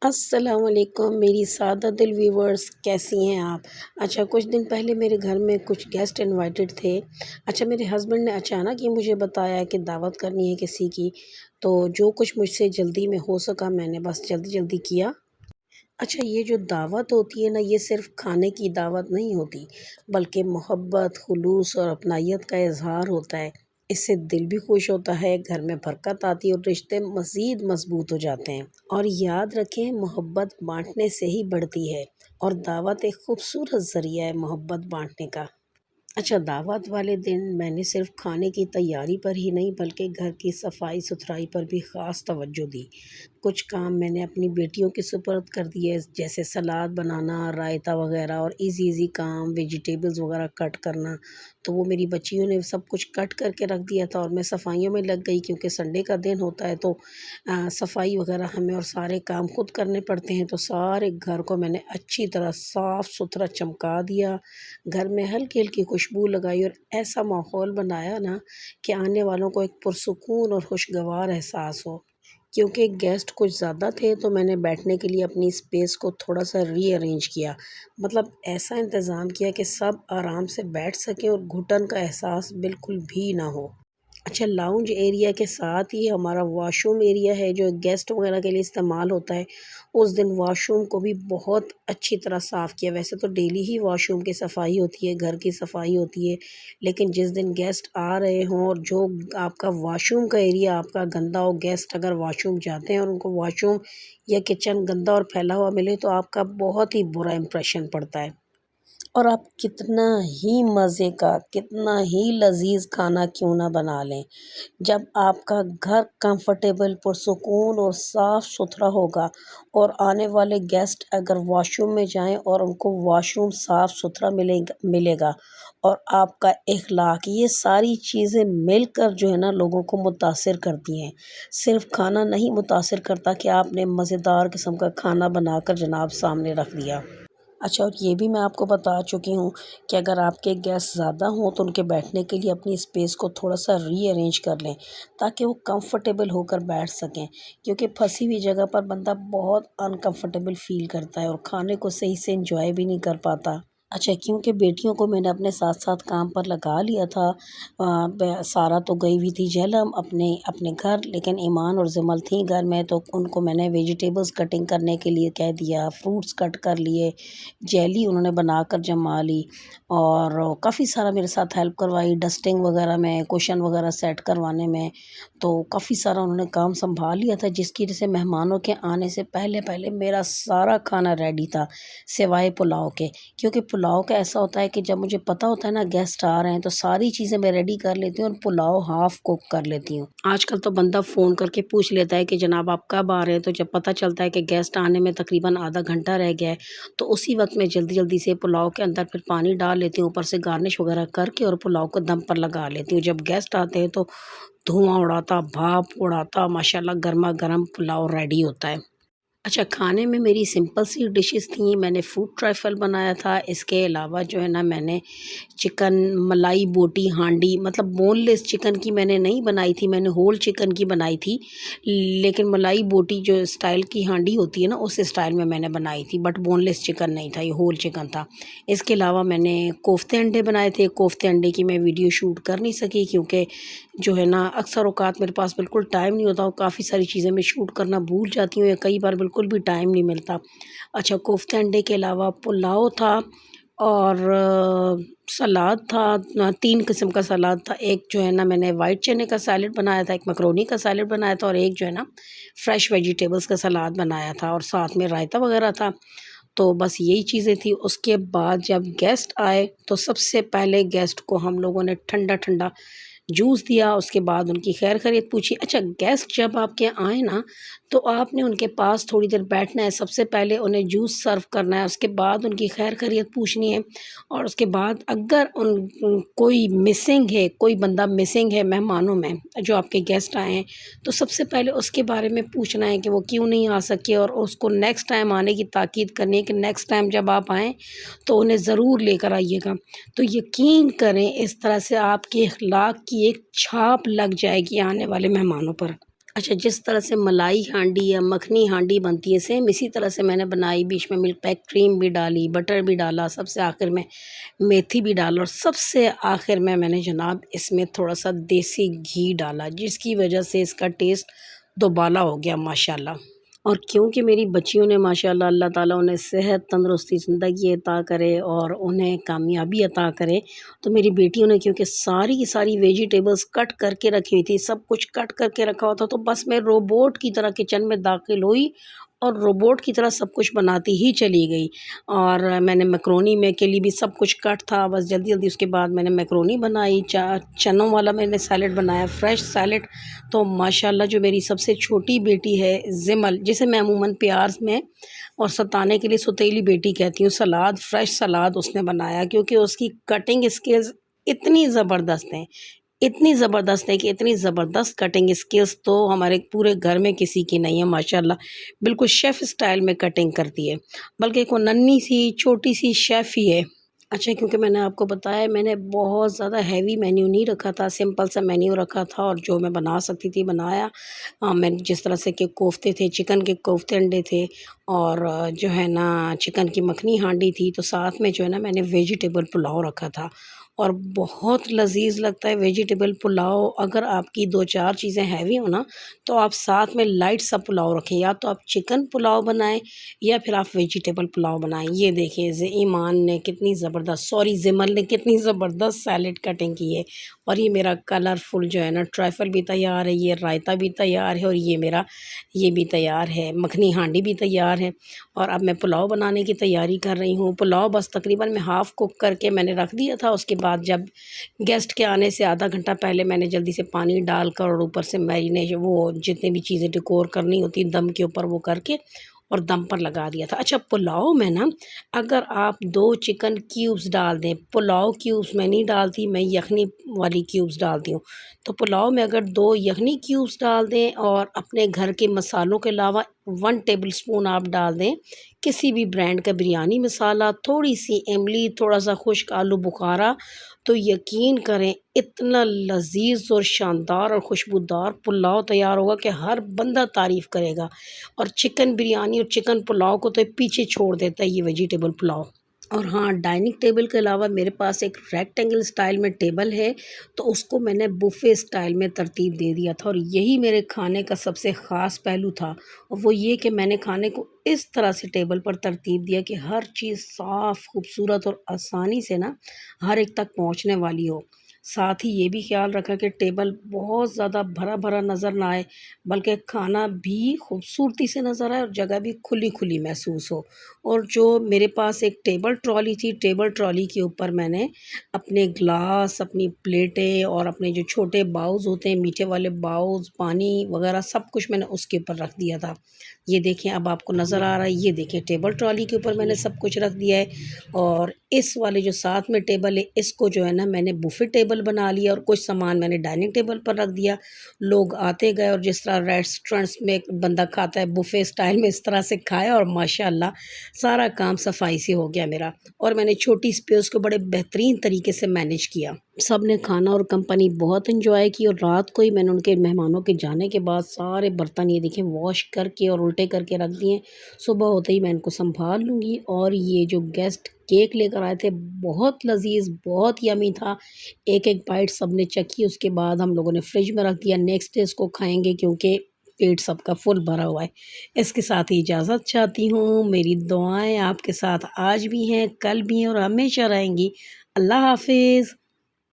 السلام علیکم میری سادہ دل ویورز، کیسی ہیں آپ؟ اچھا، کچھ دن پہلے میرے گھر میں کچھ گیسٹ انوائٹڈ تھے۔ اچھا، میرے ہسبینڈ نے اچانک یہ مجھے بتایا کہ دعوت کرنی ہے کسی کی، تو جو کچھ مجھ سے جلدی میں ہو سکا میں نے بس جلدی جلدی کیا۔ اچھا، یہ جو دعوت ہوتی ہے نا، یہ صرف کھانے کی دعوت نہیں ہوتی، بلکہ محبت، خلوص اور اپنائیت کا اظہار ہوتا ہے۔ اس سے دل بھی خوش ہوتا ہے، گھر میں برکت آتی ہے اور رشتے مزید مضبوط ہو جاتے ہیں۔ اور یاد رکھیں، محبت بانٹنے سے ہی بڑھتی ہے، اور دعوت ایک خوبصورت ذریعہ ہے محبت بانٹنے کا۔ اچھا، دعوت والے دن میں نے صرف کھانے کی تیاری پر ہی نہیں بلکہ گھر کی صفائی ستھرائی پر بھی خاص توجہ دی۔ کچھ کام میں نے اپنی بیٹیوں کے سپرد کر دیے، جیسے سلاد بنانا، رائتا وغیرہ، اور ایزی کام ویجیٹیبلز وغیرہ کٹ کرنا۔ تو وہ میری بچیوں نے سب کچھ کٹ کر کے رکھ دیا تھا، اور میں صفائیوں میں لگ گئی، کیونکہ سنڈے کا دن ہوتا ہے تو صفائی وغیرہ ہمیں اور سارے کام خود کرنے پڑتے ہیں۔ تو سارے گھر کو میں نے اچھی طرح صاف ستھرا چمکا دیا، گھر میں ہلکی ہلکی خوشبو لگائی، اور ایسا ماحول بنایا نا کہ آنے والوں کو ایک پرسکون اور خوشگوار احساس ہو۔ کیونکہ گیسٹ کچھ زیادہ تھے تو میں نے بیٹھنے کے لیے اپنی اسپیس کو تھوڑا سا ری ارینج کیا، مطلب ایسا انتظام کیا کہ سب آرام سے بیٹھ سکیں اور گھٹن کا احساس بالکل بھی نہ ہو۔ اچھا، لاؤنج ایریا کے ساتھ ہی ہمارا واش روم ایریا ہے جو گیسٹ وغیرہ کے لیے استعمال ہوتا ہے۔ اس دن واش روم کو بھی بہت اچھی طرح صاف کیا۔ ویسے تو ڈیلی ہی واش روم کی صفائی ہوتی ہے، گھر کی صفائی ہوتی ہے، لیکن جس دن گیسٹ آ رہے ہوں اور جو آپ کا واش روم کا ایریا آپ کا گندا ہو، گیسٹ اگر واش روم جاتے ہیں اور ان کو واش روم یا کچن گندا اور پھیلا ہوا ملے تو آپ کا بہت ہی برا امپریشن پڑتا ہے، اور آپ کتنا ہی مزے کا، کتنا ہی لذیذ کھانا کیوں نہ بنا لیں، جب آپ کا گھر کمفرٹیبل، پرسکون اور صاف ستھرا ہوگا، اور آنے والے گیسٹ اگر واش روم میں جائیں اور ان کو واش روم صاف ستھرا ملے گا، اور آپ کا اخلاق، یہ ساری چیزیں مل کر جو ہے نا لوگوں کو متاثر کرتی ہیں۔ صرف کھانا نہیں متاثر کرتا کہ آپ نے مزیدار قسم کا کھانا بنا کر جناب سامنے رکھ دیا۔ اچھا، اور یہ بھی میں آپ کو بتا چکی ہوں کہ اگر آپ کے گیسٹ زیادہ ہوں تو ان کے بیٹھنے کے لیے اپنی اسپیس کو تھوڑا سا ری ارینج کر لیں، تاکہ وہ کمفرٹیبل ہو کر بیٹھ سکیں، کیونکہ پھنسی ہوئی جگہ پر بندہ بہت انکمفرٹیبل فیل کرتا ہے اور کھانے کو صحیح سے انجوائے بھی نہیں کر پاتا۔ اچھا، کیونکہ بیٹیوں کو میں نے اپنے ساتھ ساتھ کام پر لگا لیا تھا، سارا تو گئی ہوئی تھی جہلم اپنے گھر، لیکن ایمان اور زمل تھیں گھر میں، تو ان کو میں نے ویجیٹیبلز کٹنگ کرنے کے لیے کہہ دیا، فروٹس کٹ کر لیے، جیلی انہوں نے بنا کر جما لی، اور کافی سارا میرے ساتھ ہیلپ کروائی ڈسٹنگ وغیرہ میں، کوشن وغیرہ سیٹ کروانے میں، تو کافی سارا انہوں نے کام سنبھال لیا تھا، جس کی وجہ سے مہمانوں کے آنے سے پہلے پہلے میرا سارا کھانا ریڈی تھا، سوائے پلاؤ کے، کیونکہ پلاؤ کا ایسا ہوتا ہے کہ جب مجھے پتہ ہوتا ہے نا گیسٹ آ رہے ہیں تو ساری چیزیں میں ریڈی کر لیتی ہوں اور پلاؤ ہاف کوک کر لیتی ہوں۔ آج کل تو بندہ فون کر کے پوچھ لیتا ہے کہ جناب آپ کب آ رہے ہیں، تو جب پتہ چلتا ہے کہ گیسٹ آنے میں تقریباً آدھا گھنٹہ رہ گیا ہے تو اسی وقت میں جلدی جلدی سے پلاؤ کے اندر پھر پانی ڈال لیتی ہوں، اوپر سے گارنش وغیرہ کر کے، اور پلاؤ کو دم پر لگا لیتی ہوں۔ جب گیسٹ آتے ہیں تو دھواں اڑاتا، بھاپ اڑاتا، ماشاءاللہ گرما گرم پلاؤ ریڈی ہوتا ہے۔ اچھا، کھانے میں میری سمپل سی ڈشز تھیں، میں نے فوڈ ٹرائفل بنایا تھا، اس کے علاوہ جو ہے نا میں نے چکن ملائی بوٹی ہانڈی، مطلب بون لیس چکن کی میں نے نہیں بنائی تھی، میں نے ہول چکن کی بنائی تھی، لیکن ملائی بوٹی جو اسٹائل کی ہانڈی ہوتی ہے نا اس اسٹائل میں نے بنائی تھی، بٹ بون لیس چکن نہیں تھا، یہ ہول چکن تھا۔ اس کے علاوہ میں نے کوفتے انڈے بنائے تھے، کوفتے انڈے کی میں ویڈیو شوٹ کر نہیں سکی کیونکہ جو ہے نا اکثر اوقات میرے پاس بالکل ٹائم نہیں ہوتا، اور کافی ساری چیزیں میں شوٹ کرنا بھول جاتی ہوں، یا کئی بار بالکل بھی ٹائم نہیں ملتا۔ اچھا، کوفتے انڈے کے علاوہ پلاؤ تھا، اور سلاد تھا، 3 قسم کا سلاد تھا، ایک جو ہے نا میں نے وائٹ چنے کا سیلڈ بنایا تھا، ایک میکرونی کا سیلڈ بنایا تھا، اور ایک جو ہے نا فریش ویجیٹیبلز کا سلاد بنایا تھا، اور ساتھ میں رائتا وغیرہ تھا۔ تو بس یہی چیزیں تھیں۔ اس کے بعد جب گیسٹ آئے تو سب سے پہلے گیسٹ کو ہم لوگوں نے ٹھنڈا ٹھنڈا جوس دیا، اس کے بعد ان کی خیر خیریت پوچھی۔ اچھا، گیسٹ جب آپ کے آئیں نا تو آپ نے ان کے پاس تھوڑی دیر بیٹھنا ہے، سب سے پہلے انہیں جوس سرو کرنا ہے، اس کے بعد ان کی خیر خیریت پوچھنی ہے، اور اس کے بعد اگر کوئی مسنگ ہے، کوئی بندہ مسنگ ہے مہمانوں میں جو آپ کے گیسٹ آئے ہیں، تو سب سے پہلے اس کے بارے میں پوچھنا ہے کہ وہ کیوں نہیں آ سکے، اور اس کو نیکسٹ ٹائم آنے کی تاکید کرنی ہے کہ نیکسٹ ٹائم جب آپ آئیں تو انہیں ضرور لے کر آئیے گا۔ تو یقین کریں اس طرح سے آپ کے اخلاق کی ایک چھاپ لگ جائے گی آنے والے مہمانوں پر۔ اچھا، جس طرح سے ملائی ہانڈی یا مکھنی ہانڈی بنتی ہے سیم اسی طرح سے میں نے بنائی، بیچ میں ملک پیک کریم بھی ڈالی، بٹر بھی ڈالا، سب سے آخر میں میتھی بھی ڈالا، اور سب سے آخر میں نے جناب اس میں تھوڑا سا دیسی گھی ڈالا، جس کی وجہ سے اس کا ٹیسٹ دوبالا ہو گیا ماشاءاللہ۔ اور کیونکہ میری بچیوں نے ماشاءاللہ اللہ تعالیٰ انہیں صحت تندرستی زندگی عطا کرے اور انہیں کامیابی عطا کرے، تو میری بیٹیوں نے کیونکہ ساری کی ساری ویجیٹیبلز کٹ کر کے رکھی ہوئی تھی، سب کچھ کٹ کر کے رکھا ہوا تھا، تو بس میں روبوٹ کی طرح کچن میں داخل ہوئی اور روبوٹ کی طرح سب کچھ بناتی ہی چلی گئی۔ اور میں نے میکرونی میں کے لیے بھی سب کچھ کٹ تھا، بس جلدی جلدی اس کے بعد میں نے میکرونی بنائی، چنوں والا میں نے سیلڈ بنایا، فریش سیلڈ۔ تو ماشاءاللہ جو میری سب سے چھوٹی بیٹی ہے زمل، جسے میں عموماً پیار میں اور ستانے کے لیے ستیلی بیٹی کہتی ہوں، سلاد، فریش سلاد اس نے بنایا، کیونکہ اس کی کٹنگ اسکلز اتنی زبردست ہیں، اتنی زبردست ہے کہ اتنی زبردست کٹنگ اسکلز تو ہمارے پورے گھر میں کسی کی نہیں ہے ماشاءاللہ، بالکل شیف اسٹائل میں کٹنگ کرتی ہے، بلکہ ایک وہ ننھی سی چھوٹی سی شیف ہی ہے۔ اچھا، کیونکہ میں نے آپ کو بتایا میں نے بہت زیادہ ہیوی مینیو نہیں رکھا تھا، سمپل سا مینیو رکھا تھا، اور جو میں بنا سکتی تھی بنایا۔ میں جس طرح سے کہ کوفتے تھے، چکن کے کوفتے انڈے تھے، اور جو ہے نا چکن کی مکھنی ہانڈی تھی، تو ساتھ میں جو ہے نا میں نے ویجیٹیبل پلاؤ رکھا تھا، اور بہت لذیذ لگتا ہے ویجیٹیبل پلاؤ۔ اگر آپ کی دو چار چیزیں ہیوی ہو نا تو آپ ساتھ میں لائٹ سا پلاؤ رکھیں، یا تو آپ چکن پلاؤ بنائیں یا پھر آپ ویجیٹیبل پلاؤ بنائیں۔ یہ دیکھیں ایمان نے کتنی زبردست، سوری زمل نے کتنی زبردست سیلڈ کٹنگ کی ہے، اور یہ میرا کلرفل جو ہے نا ٹرائفل بھی تیار ہے، یہ رائتا بھی تیار ہے، اور یہ میرا یہ بھی تیار ہے، مکھنی ہانڈی بھی تیار ہے۔ اور اب میں پلاؤ بنانے کی تیاری کر رہی ہوں۔ پلاؤ بس تقریباً میں ہاف کوک کر کے میں نے رکھ دیا تھا، اس کے بعد جب گیسٹ کے آنے سے آدھا گھنٹہ پہلے میں نے جلدی سے پانی ڈال کر اور اوپر سے میرینیشن وہ جتنے بھی چیزیں ڈیکور کرنی ہوتی دم کے اوپر وہ کر کے اور دم پر لگا دیا تھا۔ اچھا، پلاؤ میں نا اگر آپ 2 چکن کیوبز ڈال دیں، پلاؤ کیوبز میں نہیں ڈالتی، میں یخنی والی کیوبز ڈالتی ہوں، تو پلاؤ میں اگر 2 یخنی کیوبز ڈال دیں اور اپنے گھر کے مسالوں کے علاوہ 1 ٹیبل اسپون آپ ڈال دیں کسی بھی برانڈ کا بریانی مسالہ، تھوڑی سی املی، تھوڑا سا خشک آلو بخارا، تو یقین کریں اتنا لذیذ اور شاندار اور خوشبودار پلاؤ تیار ہوگا کہ ہر بندہ تعریف کرے گا۔ اور چکن بریانی اور چکن پلاؤ کو تو پیچھے چھوڑ دیتا ہے یہ ویجیٹیبل پلاؤ۔ اور ہاں، ڈائننگ ٹیبل کے علاوہ میرے پاس ایک ریکٹینگل سٹائل میں ٹیبل ہے، تو اس کو میں نے بوفے سٹائل میں ترتیب دے دیا تھا، اور یہی میرے کھانے کا سب سے خاص پہلو تھا، اور وہ یہ کہ میں نے کھانے کو اس طرح سے ٹیبل پر ترتیب دیا کہ ہر چیز صاف، خوبصورت اور آسانی سے نا ہر ایک تک پہنچنے والی ہو۔ ساتھ ہی یہ بھی خیال رکھا کہ ٹیبل بہت زیادہ بھرا بھرا نظر نہ آئے، بلکہ کھانا بھی خوبصورتی سے نظر آئے اور جگہ بھی کھلی کھلی محسوس ہو۔ اور جو میرے پاس ایک ٹیبل ٹرالی تھی، ٹیبل ٹرالی کے اوپر میں نے اپنے گلاس، اپنی پلیٹیں اور اپنے جو چھوٹے باؤز ہوتے ہیں میٹھے والے باؤز، پانی وغیرہ سب کچھ میں نے اس کے اوپر رکھ دیا تھا۔ یہ دیکھیں اب آپ کو نظر آ رہا ہے، یہ دیکھیں ٹیبل ٹرالی کے اوپر میں نے سب کچھ رکھ دیا ہے۔ اور اس والے جو ساتھ میں ٹیبل ہے اس کو جو ہے نا میں نے بوفے ٹیبل بنا لیا، اور کچھ سامان میں نے ڈائننگ ٹیبل پر رکھ دیا۔ لوگ آتے گئے اور جس طرح ریسٹورنٹس میں بندہ کھاتا ہے بوفے سٹائل میں، اس طرح سے کھایا، اور ماشاءاللہ سارا کام صفائی سے ہو گیا میرا، اور میں نے چھوٹی اسپیس کو بڑے بہترین طریقے سے مینیج کیا۔ سب نے کھانا اور کمپنی بہت انجوائے کی، اور رات کو ہی میں نے ان کے مہمانوں کے جانے کے بعد سارے برتن یہ دیکھیں واش کر کے اور الٹے کر کے رکھ دیے، صبح ہوتے ہی میں ان کو سنبھال لوں گی۔ اور یہ جو گیسٹ کیک لے کر آئے تھے بہت لذیذ، بہت یمی تھا، ایک ایک بائٹ سب نے چکھی، اس کے بعد ہم لوگوں نے فریج میں رکھ دیا، نیکسٹ ڈے اس کو کھائیں گے کیونکہ پیٹ سب کا فل بھرا ہوا ہے۔ اس کے ساتھ ہی اجازت چاہتی ہوں، میری دعائیں آپ کے ساتھ آج بھی ہیں، کل بھی ہیں اور ہمیشہ رہیں گی۔ اللہ حافظ۔